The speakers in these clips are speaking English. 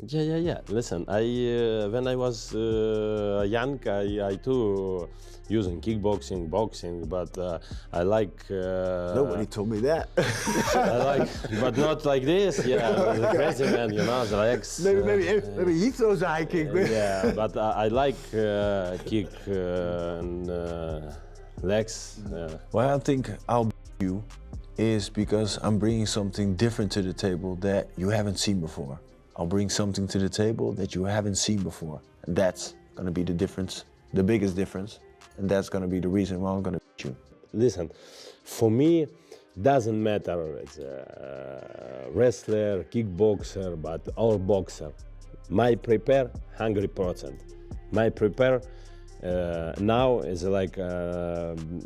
Yeah. Listen, I when I was young, I too using kickboxing, boxing, but I like. Nobody told me that. I like, but not like this. Yeah, the crazy man, the legs. Maybe he throws a high kick. Yeah, but I like kick and legs. Why I think I'll beat you is because I'm bringing something different to the table that you haven't seen before. I'll bring something to the table that you haven't seen before. And that's gonna be the difference, the biggest difference. And that's gonna be the reason why I'm gonna beat you. Listen, for me, doesn't matter it's a wrestler, kickboxer, but or boxer. My prepare 100%. My prepare now is like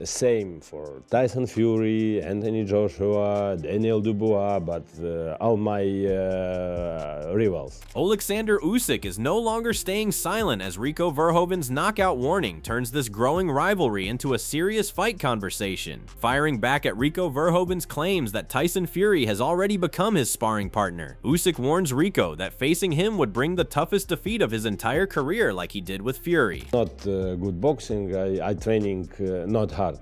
same for Tyson Fury, Anthony Joshua, Daniel Dubois, but all my rivals. Oleksandr Usyk is no longer staying silent as Rico Verhoeven's knockout warning turns this growing rivalry into a serious fight conversation, firing back at Rico Verhoeven's claims that Tyson Fury has already become his sparring partner. Usyk warns Rico that facing him would bring the toughest defeat of his entire career like he did with Fury. Not good boxing, I training not hard.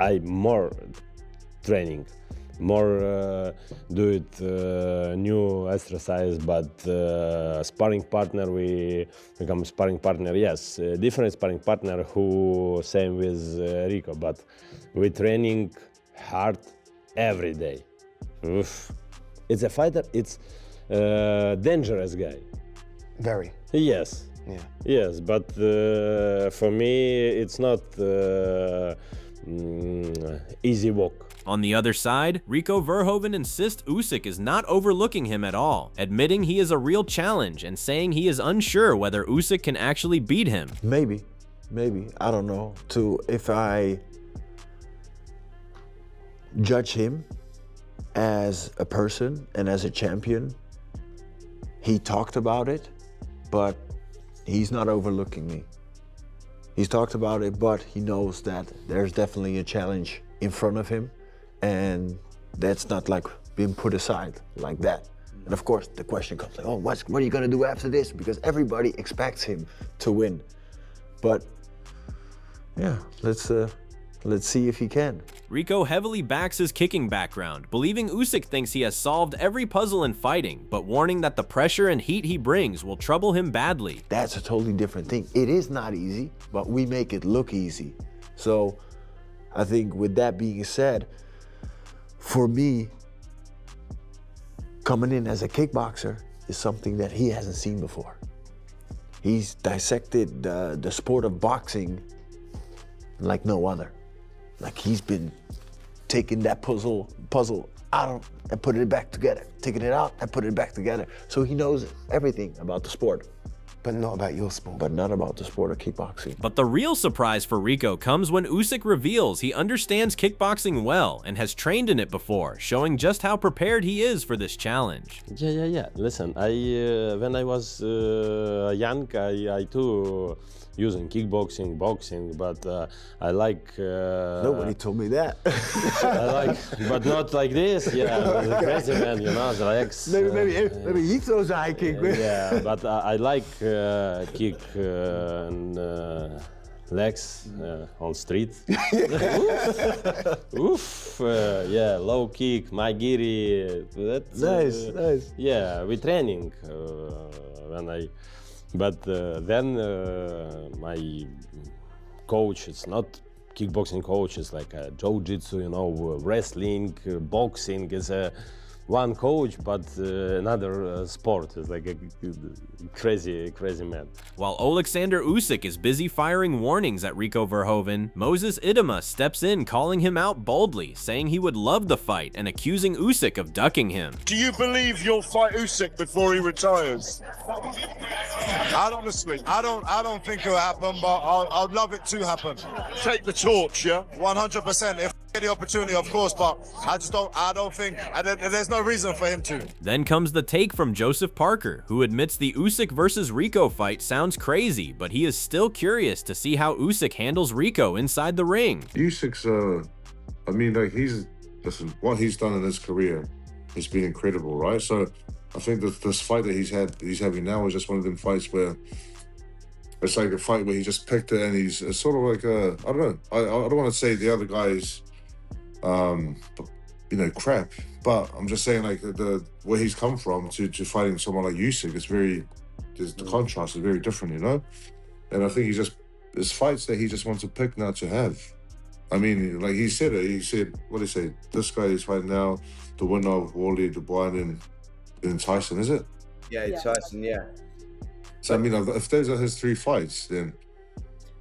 I more training, more do it new exercise, but sparring partner, we become sparring partner, yes, different sparring partner who same with Rico, but we training hard every day. Oof. It's a fighter, it's dangerous guy. Very. Yes. Yeah. Yes, but for me, it's not easy walk. On the other side, Rico Verhoeven insists Usyk is not overlooking him at all, admitting he is a real challenge and saying he is unsure whether Usyk can actually beat him. Maybe, I don't know. If I judge him as a person and as a champion, he talked about it, but he's not overlooking me. He's talked about it, but he knows that there's definitely a challenge in front of him, and that's not like being put aside like that. And of course, the question comes like, oh, what are you gonna do after this? Because everybody expects him to win. But yeah, let's see if he can. Rico heavily backs his kicking background, believing Usyk thinks he has solved every puzzle in fighting, but warning that the pressure and heat he brings will trouble him badly. That's a totally different thing. It is not easy, but we make it look easy. So I think with that being said, for me, coming in as a kickboxer is something that he hasn't seen before. He's dissected the sport of boxing like no other. Like he's been taking that puzzle out and putting it back together, taking it out and putting it back together. So he knows everything about the sport. But not about your sport. But not about the sport of kickboxing. But the real surprise for Rico comes when Usyk reveals he understands kickboxing well and has trained in it before, showing just how prepared he is for this challenge. Yeah. Listen, I when I was young, I too using kickboxing, boxing, but I like. Nobody told me that. I like, but not like this. Yeah, the crazy man, the legs. Maybe he throws a high kick. Yeah, but I like kick and legs on street. Oof. Yeah, low kick, my giri. Nice. Yeah, we training but then my coach, it's not kickboxing coach, it's like a jiu-jitsu, wrestling, boxing is one coach, but another sport is like a crazy man. While Oleksandr Usyk is busy firing warnings at Rico Verhoeven, Moses Idema steps in calling him out boldly, saying he would love the fight and accusing Usyk of ducking him. Do you believe you'll fight Usyk before he retires? Honestly, I don't think it'll happen, but I'd love it to happen. Take the torch, yeah? 100%. If I get the opportunity, of course, but I don't think, there's no reason for him to. Then comes the take from Joseph Parker, who admits the Usyk versus Rico fight sounds crazy, but he is still curious to see how Usyk handles Rico inside the ring. Usyk's, I mean, like, listen, what he's done in his career has been incredible, right? So I think that this fight that he's having now is just one of them fights where it's like a fight where he just picked it and it's sort of like I don't know. I don't want to say the other guy's, crap, but I'm just saying like the where he's come from to fighting someone like Usyk is the contrast is very different, you know. And I think there's fights that he just wants to pick now to have. I mean, like he said it. He said, what did he say? This guy is fighting now, the winner of Wally, the Bout, and Tyson, is it? Yeah, Tyson, yeah. So, I mean, if those are his 3 fights, then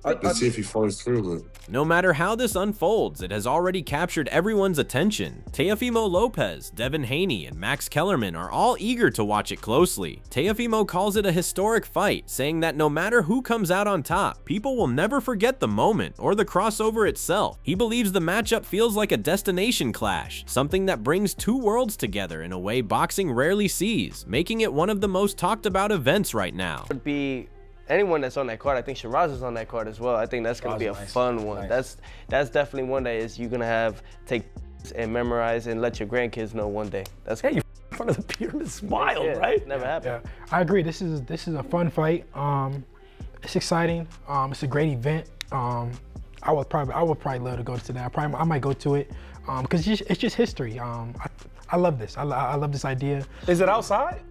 let's see if he follows through with it. No matter how this unfolds, it has already captured everyone's attention. Teofimo Lopez, Devin Haney, and Max Kellerman are all eager to watch it closely. Teofimo calls it a historic fight, saying that no matter who comes out on top, people will never forget the moment or the crossover itself. He believes the matchup feels like a destination clash, something that brings 2 worlds together in a way boxing rarely sees, making it one of the most talked about events right now. Would be anyone that's on that card. I think Shiraz is on that card as well. I think that's going to be a fun one. Nice. That's definitely one that you're going to take and memorize and let your grandkids know one day. That's you in front of the pyramid smile, right? Never happened. Yeah, I agree. This is a fun fight. It's exciting. It's a great event. I would probably love to go to that. I might go to it because it's just history. I love this. I love this idea. Is it outside?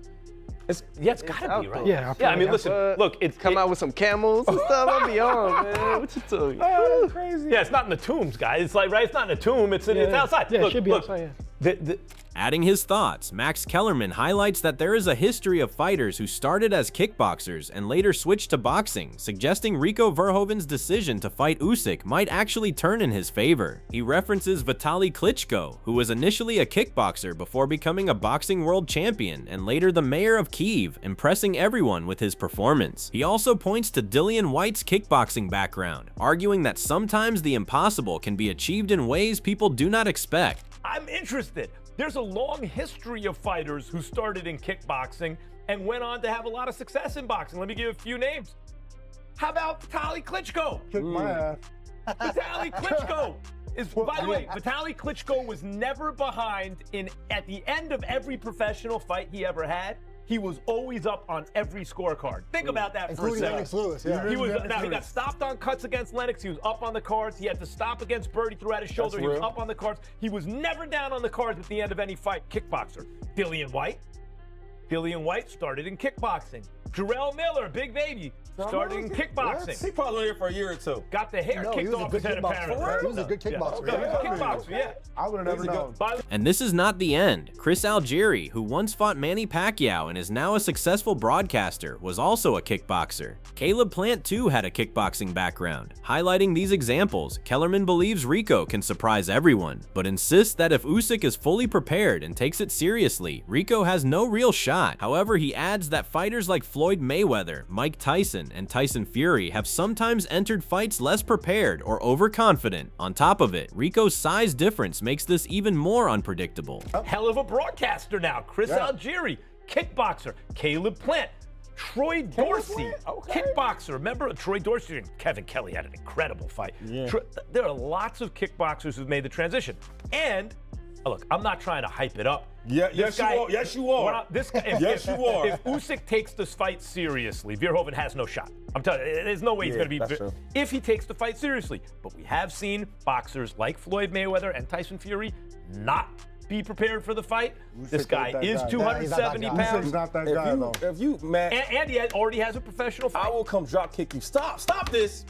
It's gotta be, right? Yeah, I mean, listen, look, it's come out with some camels and stuff. I'll be on, man. What you talking? Oh, that's crazy. Yeah, it's not in the tombs, guys. It's like, right? It's not in a tomb. It's outside. Yeah, it should be outside. Yeah. Adding his thoughts, Max Kellerman highlights that there is a history of fighters who started as kickboxers and later switched to boxing, suggesting Rico Verhoeven's decision to fight Usyk might actually turn in his favor. He references Vitaly Klitschko, who was initially a kickboxer before becoming a boxing world champion and later the mayor of Kyiv, impressing everyone with his performance. He also points to Dillian Whyte's kickboxing background, arguing that sometimes the impossible can be achieved in ways people do not expect. I'm interested. There's a long history of fighters who started in kickboxing and went on to have a lot of success in boxing. Let me give a few names. How about Vitaly Klitschko? Kick my ass. Vitaly Klitschko by the way, Vitaly Klitschko was never behind at the end of every professional fight he ever had. He was always up on every scorecard. Think about that for a second. Lennox Lewis, yeah. He got stopped on cuts against Lennox. He was up on the cards. He had to stop against Bird. He threw out his shoulder. He was up on the cards. He was never down on the cards at the end of any fight. Kickboxer. Dillian Whyte started in kickboxing. Jarrell Miller, big baby, started in kickboxing. He probably here for a year or 2. Got the hair kicked off his head, apparently. He was a good kickboxer. No, he was a kickboxer, yeah. I would have never known. And this is not the end. Chris Algieri, who once fought Manny Pacquiao and is now a successful broadcaster, was also a kickboxer. Caleb Plant too had a kickboxing background. Highlighting these examples, Kellerman believes Rico can surprise everyone, but insists that if Usyk is fully prepared and takes it seriously, Rico has no real shot. However, he adds that fighters like Floyd Mayweather, Mike Tyson, and Tyson Fury have sometimes entered fights less prepared or overconfident. On top of it, Rico's size difference makes this even more unpredictable. Hell of a broadcaster now. Chris Algieri, kickboxer. Caleb Plant. Troy Dorsey, kickboxer. Remember Troy Dorsey and Kevin Kelly had an incredible fight. Yeah. There are lots of kickboxers who've made the transition. And look, I'm not trying to hype it up. Yeah, yes, you are. Yes, you are. Yes, you are. If Usyk takes this fight seriously, Verhoeven has no shot. I'm telling you, there's no way he's going to be. If he takes the fight seriously, but we have seen boxers like Floyd Mayweather and Tyson Fury not be prepared for the fight. This guy is 270 pounds. He's not that guy, though. If you, man, and he already has a professional fight. I will come drop kick you. Stop this.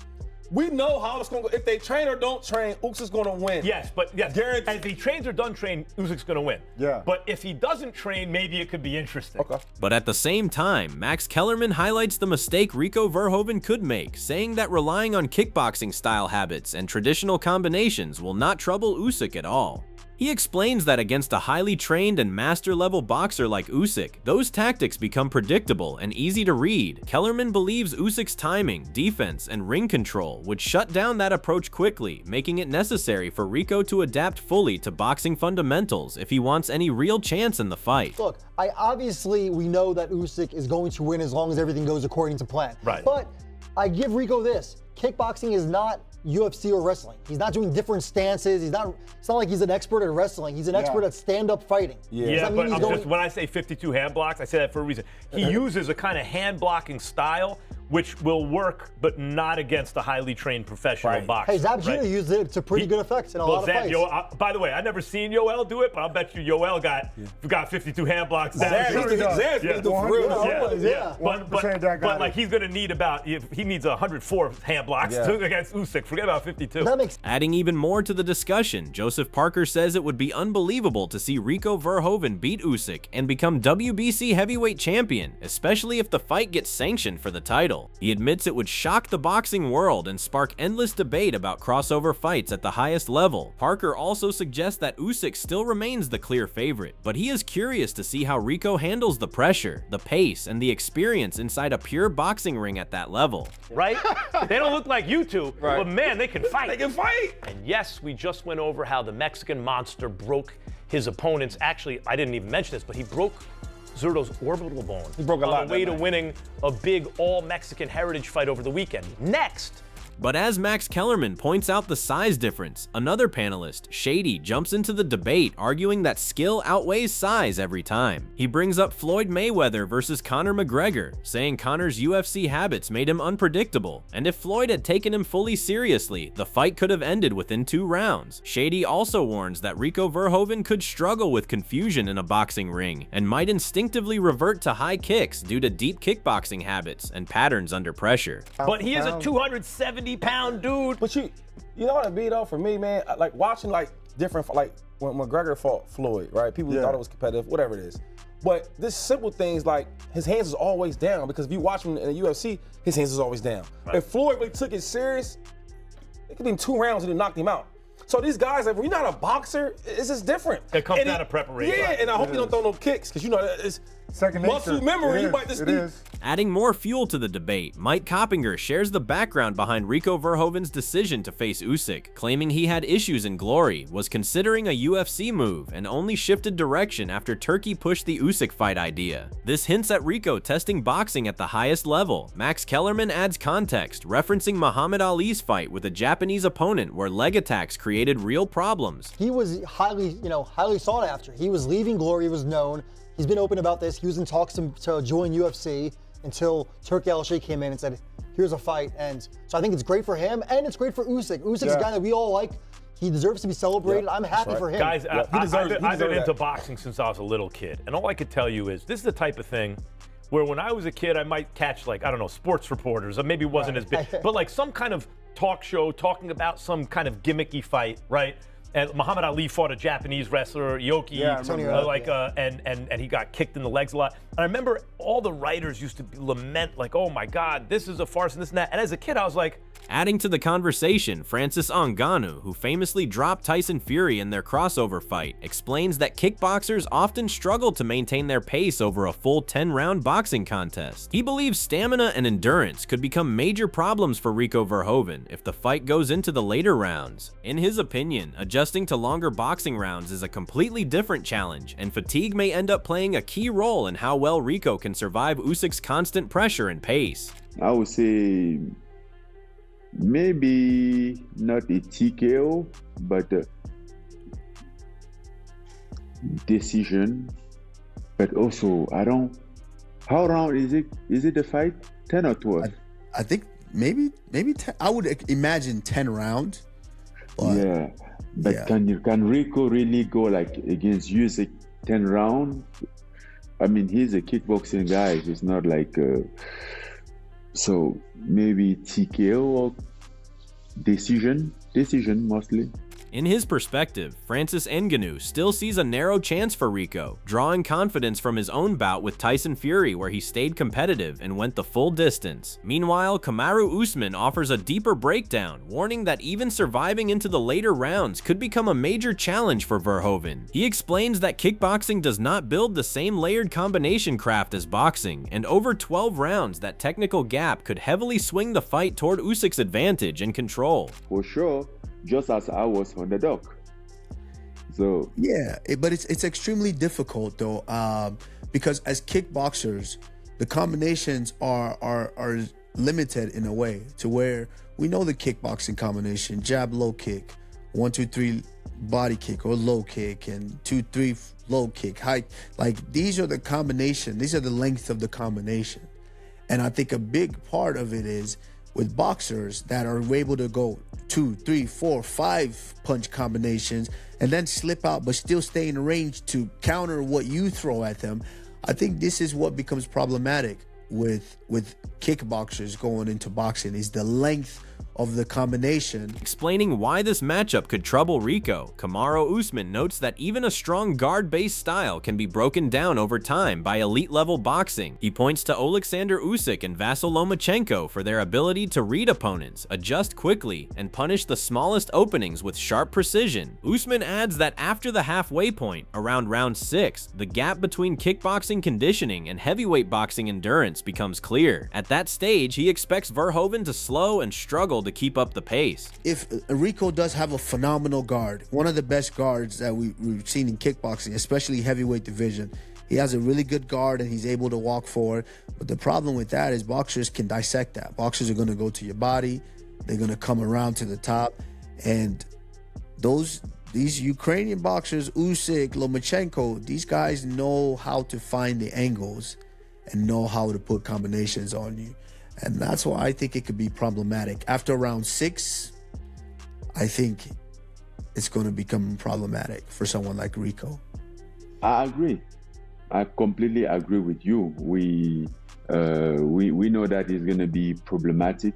We know how it's going to go. If they train or don't train, Usyk's going to win. Yes, but Guaranteed. And if he trains or doesn't train, Usyk's going to win. Yeah. But if he doesn't train, maybe it could be interesting. Okay. But at the same time, Max Kellerman highlights the mistake Rico Verhoeven could make, saying that relying on kickboxing style habits and traditional combinations will not trouble Usyk at all. He explains that against a highly trained and master-level boxer like Usyk, those tactics become predictable and easy to read. Kellerman believes Usyk's timing, defense, and ring control would shut down that approach quickly, making it necessary for Rico to adapt fully to boxing fundamentals if he wants any real chance in the fight. Look, we know that Usyk is going to win as long as everything goes according to plan. Right. But I give Rico this. Kickboxing is not UFC or wrestling. He's not doing different stances. It's not like he's an expert at wrestling. He's an expert at stand-up fighting. Yeah, but when I say 52 hand blocks, I say that for a reason. He uses a kind of hand blocking style which will work, but not against a highly trained professional boxer. Hey, Zabjita used it to pretty good effect in a lot of fights. By the way, I've never seen Yoel do it, but I'll bet you Yoel got 52 hand blocks. But like he's gonna need he needs 104 hand blocks against Usyk. Forget about 52. Adding even more to the discussion, Joseph Parker says it would be unbelievable to see Rico Verhoeven beat Usyk and become WBC heavyweight champion, especially if the fight gets sanctioned for the title. He admits it would shock the boxing world and spark endless debate about crossover fights at the highest level. Parker also suggests that Usyk still remains the clear favorite, but he is curious to see how Rico handles the pressure, the pace, and the experience inside a pure boxing ring at that level. Right? They don't look like you two, but man, they can fight. They can fight! And yes, we just went over how the Mexican monster broke his opponents. Actually, I didn't even mention this, but he broke Zurdo's orbital bone. He broke a lot on the way to winning a big all-Mexican heritage fight over the weekend. Next. But as Max Kellerman points out the size difference, another panelist, Shady, jumps into the debate arguing that skill outweighs size every time. He brings up Floyd Mayweather versus Conor McGregor, saying Conor's UFC habits made him unpredictable, and if Floyd had taken him fully seriously, the fight could have ended within 2 rounds. Shady also warns that Rico Verhoeven could struggle with confusion in a boxing ring, and might instinctively revert to high kicks due to deep kickboxing habits and patterns under pressure. But he is a 270-pound dude. But you know what it be though for me, man? Like watching different, like when McGregor fought Floyd, right? People thought it was competitive, whatever it is. But this simple things like his hands is always down, because if you watch him in the UFC, his hands is always down. Right. If Floyd really took it serious, it could be in 2 rounds and he knocked him out. So these guys, like, when you're not a boxer, it's just different. It comes down to preparation. Yeah, and I hope you don't throw no kicks, because you know it's second muscle memory. You might just be. Adding more fuel to the debate, Mike Coppinger shares the background behind Rico Verhoeven's decision to face Usyk, claiming he had issues in Glory, was considering a UFC move, and only shifted direction after Turkey pushed the Usyk fight idea. This hints at Rico testing boxing at the highest level. Max Kellerman adds context, referencing Muhammad Ali's fight with a Japanese opponent where leg attacks created real problems. He was highly sought after. He was leaving Glory, he was known. He's been open about this. He was in talks to join UFC until Turki Al-Sheikh came in and said, here's a fight. And so I think it's great for him, and it's great for Usyk. Usyk's a guy that we all like. He deserves to be celebrated. I'm happy for him. Guys, I've been into boxing since I was a little kid. And all I could tell you is, this is the type of thing where when I was a kid, I might catch, like, I don't know, sports reporters, or maybe it wasn't as big, but like some kind of talk show talking about some kind of gimmicky fight, and Muhammad Ali fought a Japanese wrestler, Yoki, and he got kicked in the legs a lot. And I remember all the writers used to lament, like, oh my God, this is a farce and this and that. And as a kid, I was like, adding to the conversation, Francis Ngannou, who famously dropped Tyson Fury in their crossover fight, explains that kickboxers often struggle to maintain their pace over a full 10-round boxing contest. He believes stamina and endurance could become major problems for Rico Verhoeven if the fight goes into the later rounds. In his opinion, adjusting to longer boxing rounds is a completely different challenge, and fatigue may end up playing a key role in how well Rico can survive Usyk's constant pressure and pace. I would say maybe not a TKO, but a decision. But also, how round is it? Is it a fight? 10 or 12? I think maybe 10. I would imagine 10 rounds. Yeah, but can Rico really go like against Usyk 10 rounds? I mean, he's a kickboxing guy. He's not like so maybe TKO or decision mostly. In his perspective, Francis Ngannou still sees a narrow chance for Rico, drawing confidence from his own bout with Tyson Fury, where he stayed competitive and went the full distance. Meanwhile, Kamaru Usman offers a deeper breakdown, warning that even surviving into the later rounds could become a major challenge for Verhoeven. He explains that kickboxing does not build the same layered combination craft as boxing, and over 12 rounds, that technical gap could heavily swing the fight toward Usyk's advantage and control. For sure. Just as I was underdog. So but it's extremely difficult though, because as kickboxers, the combinations are limited in a way to where we know the kickboxing combination, jab, low kick, 1, 2, 3 body kick or low kick, and 2, 3 low kick, high. Like, these are the combination. These are the length of the combination. And I think a big part of it is with boxers that are able to go 2, 3, 4, 5 punch combinations and then slip out but still stay in range to counter what you throw at them. I think this is what becomes problematic with kickboxers going into boxing, is the length of the combination. Explaining why this matchup could trouble Rico, Kamaru Usman notes that even a strong guard-based style can be broken down over time by elite-level boxing. He points to Oleksandr Usyk and Vasyl Lomachenko for their ability to read opponents, adjust quickly, and punish the smallest openings with sharp precision. Usman adds that after the halfway point, around round 6, the gap between kickboxing conditioning and heavyweight boxing endurance becomes clear. At that stage, he expects Verhoeven to slow and struggle to keep up the pace. If Rico does have a phenomenal guard, one of the best guards that we've seen in kickboxing, especially heavyweight division, he has a really good guard and he's able to walk forward. But the problem with that is boxers can dissect that. Boxers are going to go to your body, they're going to come around to the top, and these Ukrainian boxers, Usyk, Lomachenko, these guys know how to find the angles and know how to put combinations on you. And that's why I think it could be problematic. After round 6, I think it's going to become problematic for someone like Rico. I agree. I completely agree with you. We know that it's going to be problematic,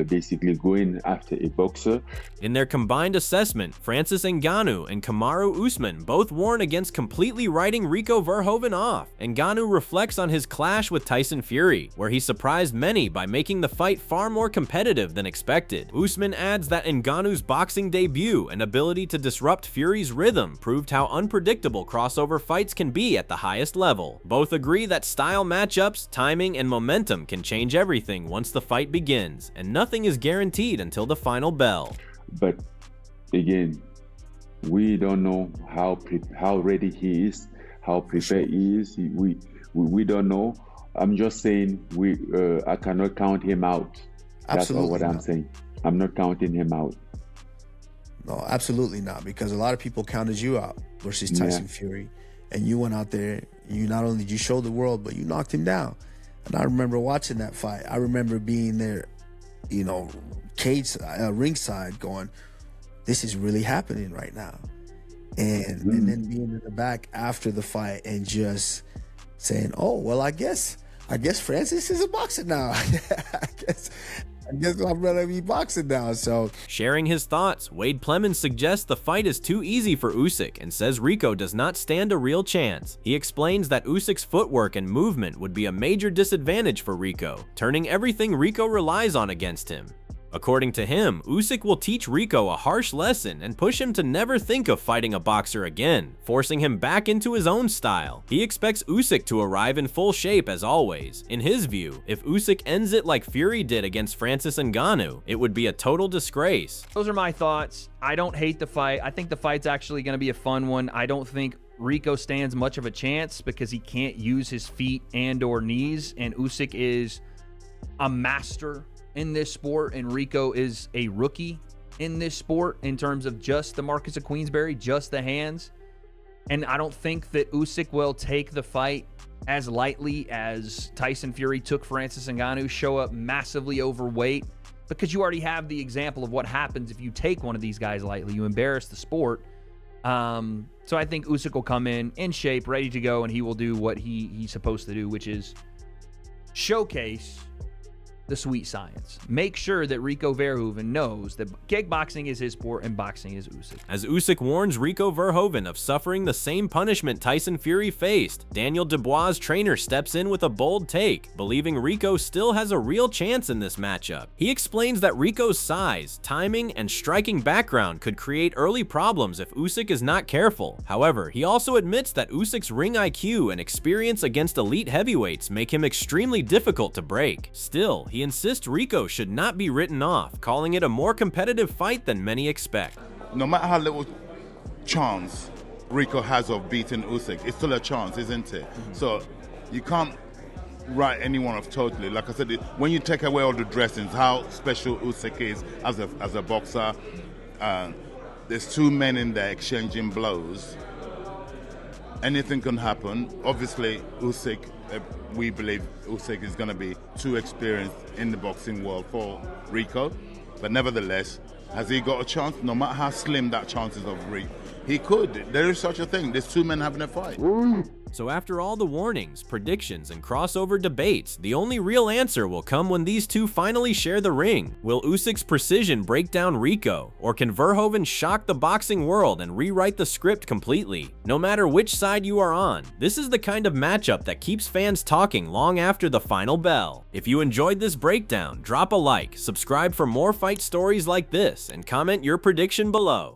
basically going after a boxer. In their combined assessment, Francis Ngannou and Kamaru Usman both warn against completely writing Rico Verhoeven off. Ngannou reflects on his clash with Tyson Fury, where he surprised many by making the fight far more competitive than expected. Usman adds that Ngannou's boxing debut and ability to disrupt Fury's rhythm proved how unpredictable crossover fights can be at the highest level. Both agree that style matchups, timing, and momentum can change everything once the fight begins, and nothing is guaranteed until the final bell. But again, we don't know how ready he is, how prepared he is. We don't know. I'm just saying I cannot count him out. That's all what I'm saying. I'm not counting him out. No, absolutely not, because a lot of people counted you out versus Tyson Fury, and you went out there. You not only did you show the world, but you knocked him down. And I remember watching that fight. I remember being there, you know, ringside, going, "This is really happening right now," and then being in the back after the fight and just saying, "Oh well, I guess Francis is a boxer now. I guess I'm gonna be boxing now." So, sharing his thoughts, Wade Plemons suggests the fight is too easy for Usyk and says Rico does not stand a real chance. He explains that Usyk's footwork and movement would be a major disadvantage for Rico, turning everything Rico relies on against him. According to him, Usyk will teach Rico a harsh lesson and push him to never think of fighting a boxer again, forcing him back into his own style. He expects Usyk to arrive in full shape as always. In his view, if Usyk ends it like Fury did against Francis Ngannou, it would be a total disgrace. Those are my thoughts. I don't hate the fight. I think the fight's actually going to be a fun one. I don't think Rico stands much of a chance because he can't use his feet and or knees, and Usyk is a master in this sport, and Rico is a rookie in this sport in terms of just the Marcus of Queensberry, just the hands. And I don't think that Usyk will take the fight as lightly as Tyson Fury took Francis Ngannou, show up massively overweight, because you already have the example of what happens if you take one of these guys lightly. You embarrass the sport. So I think Usyk will come in shape, ready to go, and he will do what he's supposed to do, which is showcase the sweet science. Make sure that Rico Verhoeven knows that kickboxing is his sport and boxing is Usyk. As Usyk warns Rico Verhoeven of suffering the same punishment Tyson Fury faced, Daniel Dubois' trainer steps in with a bold take, believing Rico still has a real chance in this matchup. He explains that Rico's size, timing, and striking background could create early problems if Usyk is not careful. However, he also admits that Usyk's ring IQ and experience against elite heavyweights make him extremely difficult to break. Still, he insists Rico should not be written off, calling it a more competitive fight than many expect. No matter how little chance Rico has of beating Usyk, it's still a chance, isn't it? So you can't write anyone off totally. Like I said, when you take away all the dressings, how special Usyk is as a boxer. There's two men in there exchanging blows. Anything can happen. Obviously, Usyk, we believe Usyk is going to be too experienced in the boxing world for Rico. But nevertheless, has he got a chance? No matter how slim that chance is of Rico, he could. There is such a thing. There's two men having a fight. So after all the warnings, predictions, and crossover debates, the only real answer will come when these two finally share the ring. Will Usyk's precision break down Rico, or can Verhoeven shock the boxing world and rewrite the script completely? No matter which side you are on, this is the kind of matchup that keeps fans talking long after the final bell. If you enjoyed this breakdown, drop a like, subscribe for more fight stories like this, and comment your prediction below.